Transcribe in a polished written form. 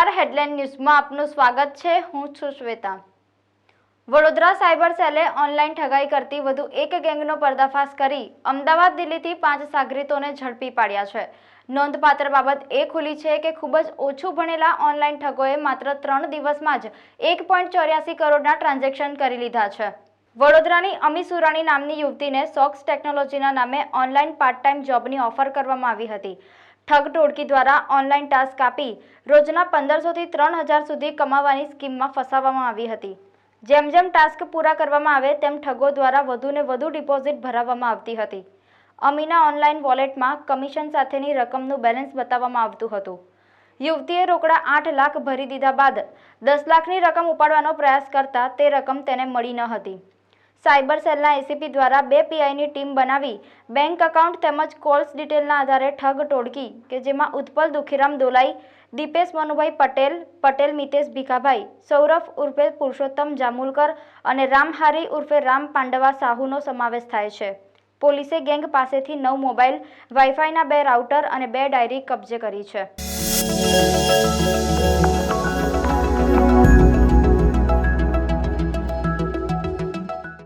નમસ્કાર, હેડલાઇન ન્યૂઝમાં આપનું સ્વાગત છે। હું છું શ્વેતા। વડોદરા સાયબર સેલે ઓનલાઈન ઠગાઈ કરતી વધુ એક ગેંગનો પર્દાફાશ કરી અમદાવાદ દિલ્હીથી 5 સાગરીતોને ઝડપી પાડ્યા છે। નોંધપાત્ર બાબત એ ખુલી છે કે ખૂબ જ ઓછું ભણેલા ઓનલાઈન ઠગોએ માત્ર 3 દિવસમાં જ 1.84 કરોડના ટ્રાન્ઝેક્શન કરી લીધા છે। વડોદરાની અમી સુરાણી નામની યુવતીને સોક્સ ટેકનોલોજીના નામે ઓનલાઈન પાર્ટ ટાઈમ જોબની ઓફર કરવામાં આવી હતી। ઠગ ટોળકી દ્વારા ઓનલાઈન ટાસ્ક આપી રોજના 1500 થી 3000 સુધી કમાવાની સ્કીમમાં ફસાવવામાં આવી હતી। જેમ જેમ ટાસ્ક પૂરા કરવામાં આવે તેમ ઠગો દ્વારા વધુને વધુ ડિપોઝિટ ભરાવવામાં આવતી હતી। અમીના ઓનલાઈન વોલેટમાં કમિશન સાથેની રકમનું બેલેન્સ બતાવવામાં આવતું હતું। યુવતીએ રોકડા 8 લાખ ભરી દીધા બાદ 10 લાખની રકમ ઉપાડવાનો પ્રયાસ કરતા તે રકમ તેને મળી ન હતી। સાયબર સેલના એસીપી દ્વારા 2 પીઆઈની ટીમ બનાવી બેંક એકાઉન્ટ તેમજ કોલ્સ ડિટેલના આધારે ઠગ ટોળકી કે જેમાં ઉત્પલ દુખીરામ દોલાઈ, દીપેશ મનુભાઈ પટેલ, પટેલ મિતેશ ભીખાભાઈ, સૌરભ ઉર્ફે પુરુષોત્તમ જામુલકર અને રામહારી ઉર્ફે રામ પાંડવા સાહુનો સમાવેશ થાય છે। પોલીસે ગેંગ પાસેથી 9 મોબાઈલ, વાઈફાઈના 2 રાઉટર અને 2 ડાયરી કબજે કરી છે।